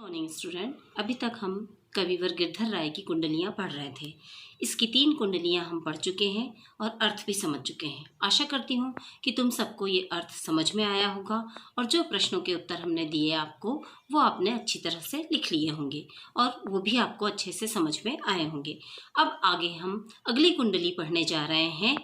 Morning student. अभी तक हम कविवर गिरधर राय की कुंडलियाँ पढ़ रहे थे। इसकी 3 कुंडलियाँ हम पढ़ चुके हैं और अर्थ भी समझ चुके हैं। आशा करती हूँ कि तुम सबको ये अर्थ समझ में आया होगा और जो प्रश्नों के उत्तर हमने दिए आपको वो आपने अच्छी तरह से लिख लिए होंगे और वो भी आपको अच्छे से समझ में आए होंगे। अब आगे हम अगली कुंडली पढ़ने जा रहे हैं,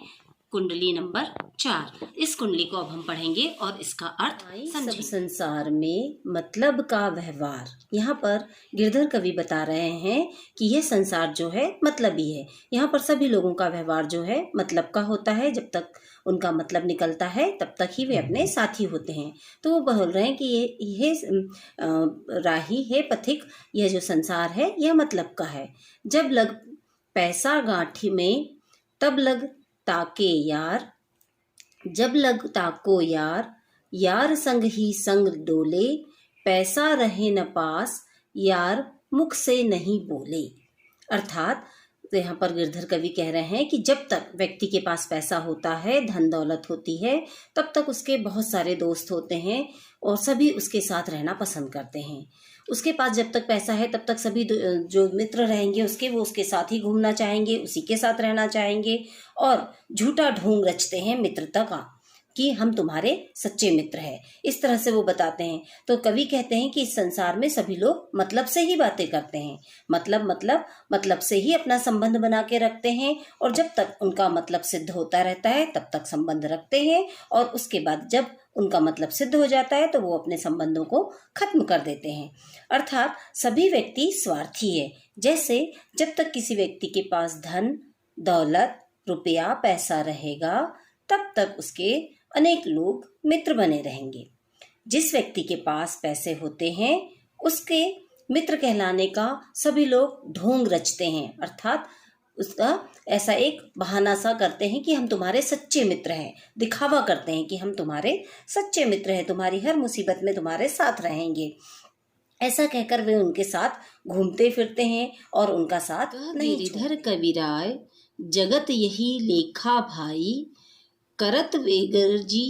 कुंडली नंबर 4। इस कुंडली को अब हम पढ़ेंगे और इसका अर्थ समझेंगे। सब संसार में मतलब का व्यवहार। यहाँ पर गिरधर कवि बता रहे हैं कि यह संसार जो है मतलबी है। यहाँ पर सभी लोगों का व्यवहार जो है मतलब का होता है। जब तक उनका मतलब निकलता है तब तक ही वे अपने साथी होते हैं। तो वो बोल रहे हैं कि ये राही है पथिक, यह जो संसार है यह मतलब का है। जब लग पैसा गांठी में तब लग ताके यार, जब लग ताको यार, यार संग ही संग डोले, पैसा रहे न पास, यार मुख से नहीं बोले। अर्थात तो यहाँ पर गिरधर कवि कह रहे हैं कि जब तक व्यक्ति के पास पैसा होता है, धन दौलत होती है, तब तक उसके बहुत सारे दोस्त होते हैं और सभी उसके साथ रहना पसंद करते हैं। उसके पास जब तक पैसा है तब तक सभी जो मित्र रहेंगे उसके, वो उसके साथ ही घूमना चाहेंगे, उसी के साथ रहना चाहेंगे और झूठा ढोंग रचते हैं मित्रता का कि हम तुम्हारे सच्चे मित्र हैं। इस तरह से वो बताते हैं। तो कवि कहते हैं कि इस संसार में सभी लोग मतलब से ही बातें करते हैं। मतलब से ही अपना संबंध बना के रखते हैं और जब तक उनका मतलब सिद्ध होता रहता है तब तक संबंध रखते हैं और उसके बाद जब उनका मतलब सिद्ध हो जाता है तो वो अपने संबंधों को खत्म कर देते हैं। अर्थात सभी व्यक्ति स्वार्थी है। जैसे जब तक किसी व्यक्ति के पास धन दौलत रुपया पैसा रहेगा तब तक उसके अनेक लोग मित्र बने रहेंगे। जिस व्यक्ति के पास पैसे होते हैं उसके मित्र कहलाने का सभी लोग ढोंग रचते हैं। अर्थात उसका ऐसा एक बहाना सा करते हैं कि हम तुम्हारे सच्चे मित्र हैं, दिखावा करते हैं कि हम तुम्हारे सच्चे मित्र हैं, तुम्हारी हर मुसीबत में तुम्हारे साथ रहेंगे। ऐसा कहकर वे उनके साथ घूमते फिरते हैं और उनका साथ नहीं छोड़ते। गिरधर कविराय जगत यही लेखा भाई, करत वेगरजी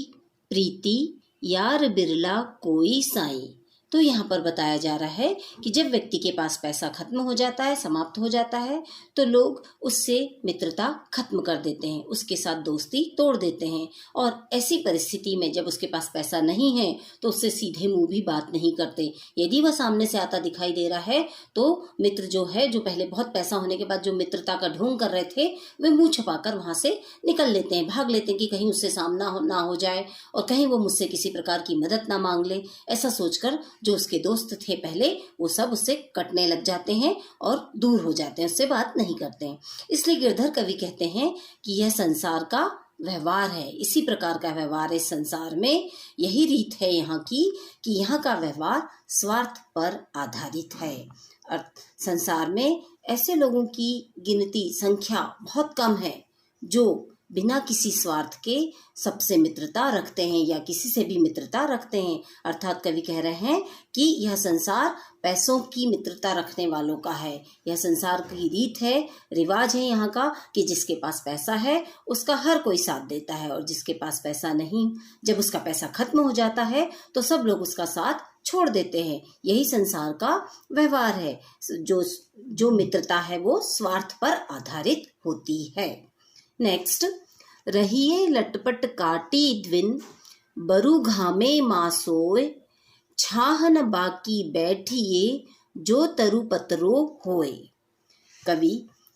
प्रीति, यार बिरला कोई साई। तो यहाँ पर बताया जा रहा है कि जब व्यक्ति के पास पैसा खत्म हो जाता है, समाप्त हो जाता है, तो लोग उससे मित्रता खत्म कर देते हैं, उसके साथ दोस्ती तोड़ देते हैं। और ऐसी परिस्थिति में जब उसके पास पैसा नहीं है तो उससे सीधे मुंह भी बात नहीं करते। यदि वह सामने से आता दिखाई दे रहा है तो मित्र जो है, जो पहले बहुत पैसा होने के बाद जो मित्रता का ढोंग कर रहे थे, वे मुँह छुपाकर वहाँ से निकल लेते हैं, भाग लेते हैं कि कहीं उससे सामना ना हो जाए और कहीं वो मुझसे किसी प्रकार की मदद ना मांग ले। ऐसा सोचकर जो उसके दोस्त थे पहले, वो सब उससे कटने लग जाते हैं और दूर हो जाते हैं, उससे बात नहीं करते हैं। इसलिए गिरधर कवि कहते हैं कि यह संसार का व्यवहार है। इसी प्रकार का व्यवहार इस संसार में, यही रीत है यहाँ की कि यहाँ का व्यवहार स्वार्थ पर आधारित है। और संसार में ऐसे लोगों की गिनती संख्या बहुत कम है जो बिना किसी स्वार्थ के सबसे मित्रता रखते हैं या किसी से भी मित्रता रखते हैं। अर्थात कवि कह रहे हैं कि यह संसार पैसों की मित्रता रखने वालों का है। यह संसार की रीत है, रिवाज है यहाँ का कि जिसके पास पैसा है उसका हर कोई साथ देता है और जिसके पास पैसा नहीं, जब उसका पैसा खत्म हो जाता है तो सब लोग उसका साथ छोड़ देते हैं। यही संसार का व्यवहार है। जो मित्रता है वो स्वार्थ पर आधारित होती है। नेक्स्ट, रहिए लटपट काटी द्विन, बरु घामे मासोय, छाहन बाकी बैठिए, जो तरु पतरो होए। कवि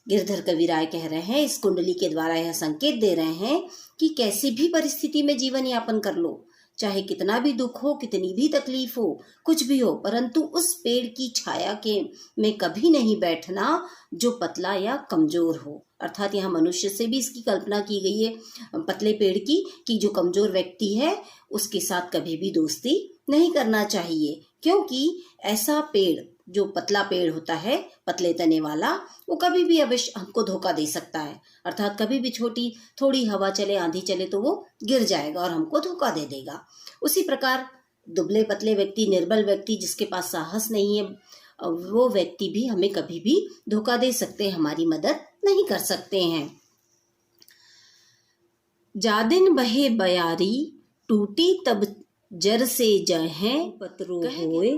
गिरधर कविराय कह रहे हैं, इस कुंडली के द्वारा यह संकेत दे रहे हैं कि कैसी भी परिस्थिति में जीवन यापन कर लो, चाहे कितना भी दुख हो, कितनी भी तकलीफ हो, कुछ भी हो, परंतु उस पेड़ की छाया के में कभी नहीं बैठना जो पतला या कमजोर हो। अर्थात यहाँ मनुष्य से भी इसकी कल्पना की गई है, पतले पेड़ की, कि जो कमजोर व्यक्ति है उसके साथ कभी भी दोस्ती नहीं करना चाहिए, क्योंकि ऐसा पेड़ जो पतला पेड़ होता है, पतले तने वाला, वो कभी भी अवश्य हमको धोखा दे सकता है। अर्थात कभी भी छोटी थोड़ी हवा चले, आंधी चले तो वो गिर जाएगा और हमको धोखा दे देगा। उसी प्रकार दुबले पतले व्यक्ति, निर्बल व्यक्ति, जिसके पास साहस नहीं है, वो व्यक्ति भी हमें कभी भी धोखा दे सकते हैं, हमारी मदद नहीं कर सकते हैं। जादिन बहे बयारी, टूटी तब जर से जहें पतरो होए,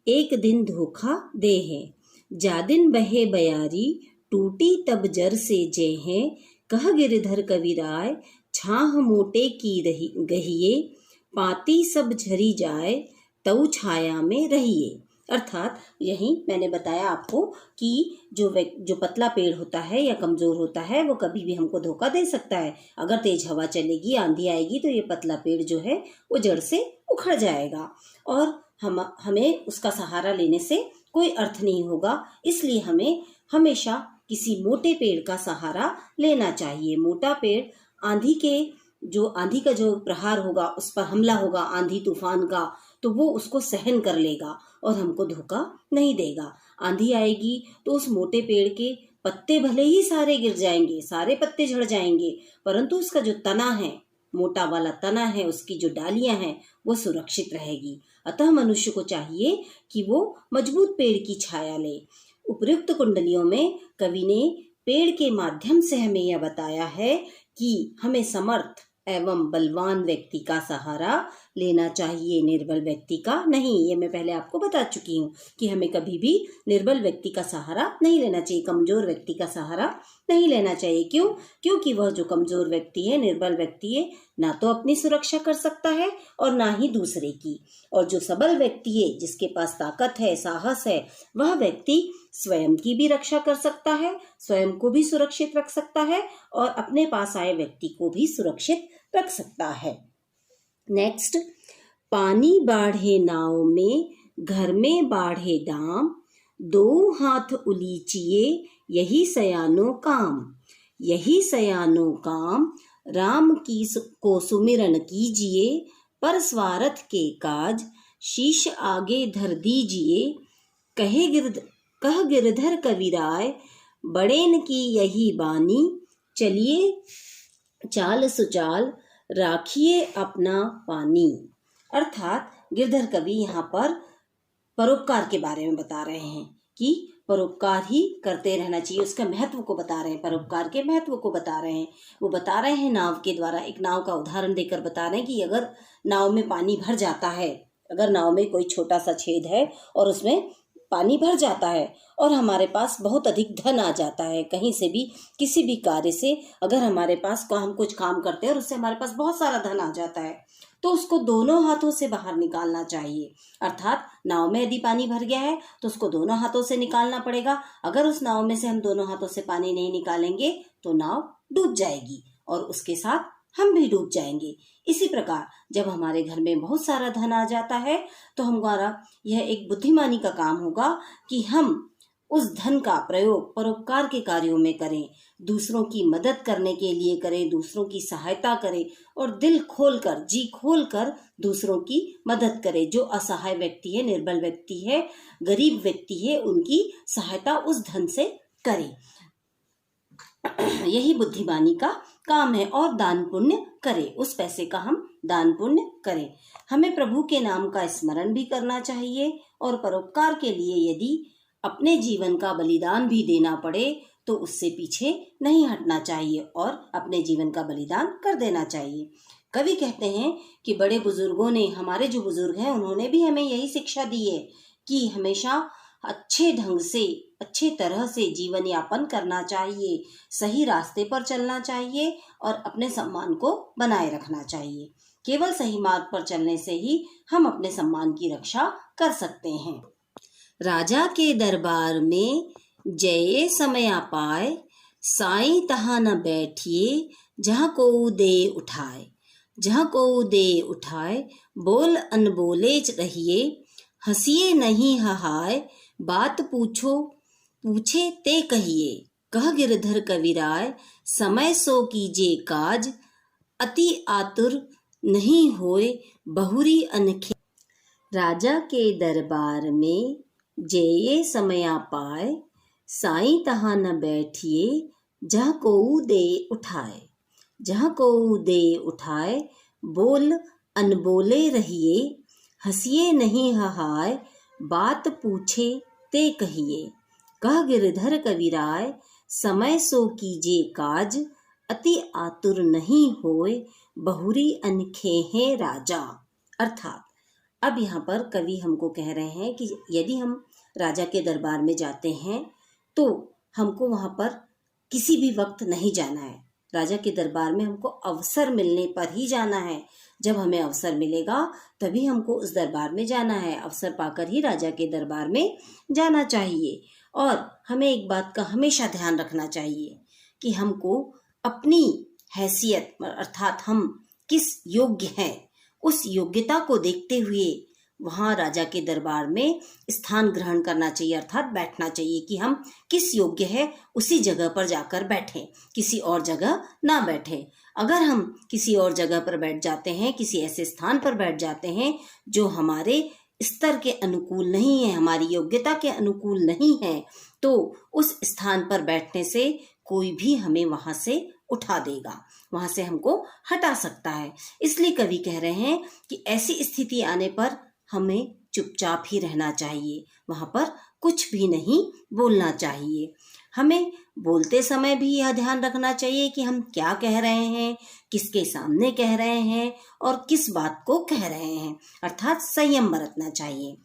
एक दिन धोखा दे है। जादिन बहे बयारी, टूटी तब जर से जय है। कह गिरधर कविराय, छाह मोटे की रही गहिए। पाती सब झरी जाए, तऊ छाया में रहिए। अर्थात यही मैंने बताया आपको कि जो पतला पेड़ होता है या कमजोर होता है वो कभी भी हमको धोखा दे सकता है। अगर तेज हवा चलेगी, आंधी आएगी तो ये पतला पेड़ जो है वो जड़ से उखड़ जाएगा और हमें उसका सहारा लेने से कोई अर्थ नहीं होगा। इसलिए हमें हमेशा किसी मोटे पेड़ का सहारा लेना चाहिए। मोटा पेड़ आंधी का जो प्रहार होगा, उस पर हमला होगा आंधी तूफान का, तो वो उसको सहन कर लेगा और हमको धोखा नहीं देगा। आंधी आएगी तो उस मोटे पेड़ के पत्ते भले ही सारे गिर जाएंगे, सारे पत्ते झड़ जाएंगे, परंतु उसका जो तना है, मोटा वाला तना है, उसकी जो डालियां हैं वो सुरक्षित रहेगी। अतः मनुष्य को चाहिए कि वो मजबूत पेड़ की छाया ले। उपर्युक्त कुंडलियों में कवि ने पेड़ के माध्यम से हमें यह बताया है कि हमें समर्थ एवं बलवान व्यक्ति का सहारा लेना चाहिए, निर्बल व्यक्ति का नहीं। ये मैं पहले आपको बता चुकी हूँ कि हमें कभी भी निर्बल व्यक्ति का सहारा नहीं लेना चाहिए, कमजोर व्यक्ति का सहारा नहीं लेना चाहिए। क्यों? क्योंकि वह जो कमजोर व्यक्ति है, निर्बल व्यक्ति है, ना तो अपनी सुरक्षा कर सकता है और ना ही दूसरे की। और जो सबल व्यक्ति है, जिसके पास ताकत है, साहस है, वह व्यक्ति स्वयं की भी रक्षा कर सकता है, स्वयं को भी सुरक्षित रख सकता है और अपने पास आए व्यक्ति को भी सुरक्षित रख सकता है। नेक्स्ट, पानी बाढ़े नाव में, घर में बाढ़े दाम। दो हाथ उलीचिए, यही सयानो काम। यही सयानो काम, राम की को सुमिरन कीजिए। पर स्वार्थ के काज, शीश आगे धर दीजिए। कह गिरधर कविराय, बड़ेन की यही बानी। चलिए चाल सुचाल, राखिए अपना पानी। अर्थात गिरधर कवि यहाँ पर परोपकार के बारे में बता रहे हैं कि परोपकार ही करते रहना चाहिए, उसका महत्व को बता रहे हैं, परोपकार के महत्व को बता रहे हैं। वो बता रहे हैं नाव के द्वारा, एक नाव का उदाहरण देकर बता रहे हैं कि अगर नाव में पानी भर जाता है, अगर नाव में कोई छोटा सा छेद है और उसमें पानी भर जाता है और हमारे पास बहुत अधिक धन आ जाता है, कहीं से भी किसी भी कार्य से अगर हमारे पास हम कुछ काम करते हैं और उससे हमारे पास बहुत सारा धन आ जाता है, तो उसको दोनों हाथों से बाहर निकालना चाहिए। अर्थात नाव में यदि पानी भर गया है तो उसको दोनों हाथों से निकालना पड़ेगा। अगर उस नाव में से हम दोनों हाथों से पानी नहीं निकालेंगे तो नाव डूब जाएगी और उसके साथ हम भी डूब जाएंगे। इसी प्रकार जब हमारे घर में बहुत सारा धन आ जाता है तो हमारा यह एक बुद्धिमानी का काम होगा कि हम उस धन का प्रयोग परोपकार के कार्यों में करें, दूसरों की मदद करने के लिए करें, दूसरों की सहायता करें और दिल खोलकर, जी खोलकर दूसरों की मदद करें। जो असहाय व्यक्ति है, निर्बल व्यक्ति है, गरीब व्यक्ति है, उनकी सहायता उस धन से करें। यही बुद्धिमानी का काम है। और दान पुण्य करें, उस पैसे का हम दान पुण्य करें। हमें प्रभु के नाम का स्मरण भी करना चाहिए और परोपकार के लिए यदि अपने जीवन का बलिदान भी देना पड़े तो उससे पीछे नहीं हटना चाहिए और अपने जीवन का बलिदान कर देना चाहिए। कवि कहते हैं कि बड़े बुजुर्गों ने, हमारे जो बुजुर्ग हैं, उन्होंने भी हमें यही शिक्षा दी है कि हमेशा अच्छे ढंग से, अच्छे तरह से जीवन यापन करना चाहिए, सही रास्ते पर चलना चाहिए और अपने सम्मान को बनाए रखना चाहिए। केवल सही मार्ग पर चलने से ही हम अपने सम्मान की रक्षा कर सकते हैं। राजा के दरबार में जय समया पाए, साईं तहाँ न बैठिए, जहाँ को दे उठाए। जहाँ को दे उठाए, बोल अनबोले रहिए, हंसिए नहीं हहाय, बात पूछे ते कहिए। कह गिरधर कविराय, समय सो कीजे काज, अति आतुर नहीं होए, बहुरी अनखे। राजा के दरबार में जय समया पाए, साईं तहाँ न बैठिए, जहाँ को दे उठाए। जहाँ को दे उठाए, बोल अनबोले रहिए, हंसिए नहीं हहाय, बात पूछे ते कहिए। कह गिरधर कविराय, समय सो कीजे काज, अति आतुर नहीं होए, बहुरी अनखे हैं राजा। अर्थात अब यहाँ पर कवि हमको कह रहे हैं कि यदि हम राजा के दरबार में जाते हैं तो हमको वहाँ पर किसी भी वक्त नहीं जाना है। राजा के दरबार में हमको अवसर मिलने पर ही जाना है। जब हमें अवसर मिलेगा तभी हमको उस दरबार में जाना है। अवसर पाकर ही राजा के दरबार में जाना चाहिए। और हमें एक बात का हमेशा ध्यान रखना चाहिए कि हमको अपनी हैसियत अर्थात हम किस योग्य हैं उस योग्यता को देखते हुए वहाँ राजा के दरबार में स्थान ग्रहण करना चाहिए, अर्थात बैठना चाहिए कि हम किस योग्य है उसी जगह पर जाकर बैठें, किसी और जगह ना बैठें। अगर हम किसी और जगह पर बैठ जाते हैं, किसी ऐसे स्थान पर बैठ जाते हैं जो हमारे स्तर के अनुकूल नहीं है, हमारी योग्यता के अनुकूल नहीं है, तो उस स्थान पर बैठने से कोई भी हमें वहाँ से उठा देगा, वहाँ से हमको हटा सकता है। इसलिए कवि कह रहे हैं कि ऐसी स्थिति आने पर हमें चुपचाप ही रहना चाहिए, वहाँ पर कुछ भी नहीं बोलना चाहिए। हमें बोलते समय भी यह ध्यान रखना चाहिए कि हम क्या कह रहे हैं, किसके सामने कह रहे हैं और किस बात को कह रहे हैं, अर्थात संयम बरतना चाहिए।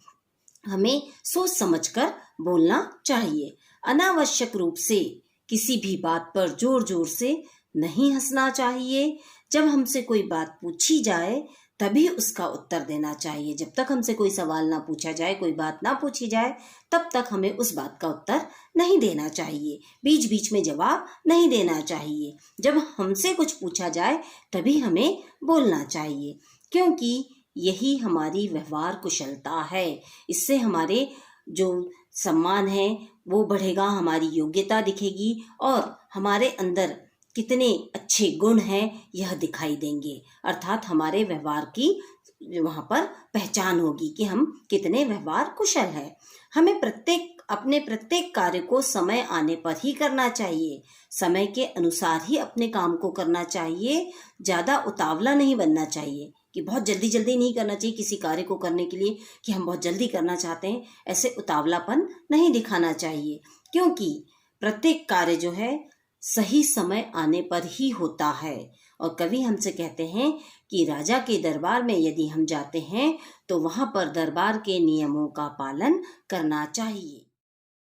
हमें सोच समझकर बोलना चाहिए। अनावश्यक रूप से किसी भी बात पर जोर जोर से नहीं हंसना चाहिए। जब हमसे कोई बात पूछी जाए तभी उसका उत्तर देना चाहिए। जब तक हमसे कोई सवाल ना पूछा जाए, कोई बात ना पूछी जाए, तब तक हमें उस बात का उत्तर नहीं देना चाहिए। बीच बीच में जवाब नहीं देना चाहिए। जब हमसे कुछ पूछा जाए तभी हमें बोलना चाहिए, क्योंकि यही हमारी व्यवहार कुशलता है। इससे हमारे जो सम्मान है वो बढ़ेगा, हमारी योग्यता दिखेगी और हमारे अंदर कितने अच्छे गुण हैं यह दिखाई देंगे, अर्थात हमारे व्यवहार की वहाँ पर पहचान होगी कि हम कितने व्यवहार कुशल हैं। हमें अपने प्रत्येक कार्य को समय आने पर ही करना चाहिए, समय के अनुसार ही अपने काम को करना चाहिए। ज़्यादा उतावला नहीं बनना चाहिए कि बहुत जल्दी जल्दी नहीं करना चाहिए किसी कार्य को करने के लिए कि हम बहुत जल्दी करना चाहते हैं, ऐसे उतावलापन नहीं दिखाना चाहिए, क्योंकि प्रत्येक कार्य जो है सही समय आने पर ही होता है। और कवि हमसे कहते हैं कि राजा के दरबार में यदि हम जाते हैं तो वहाँ पर दरबार के नियमों का पालन करना चाहिए।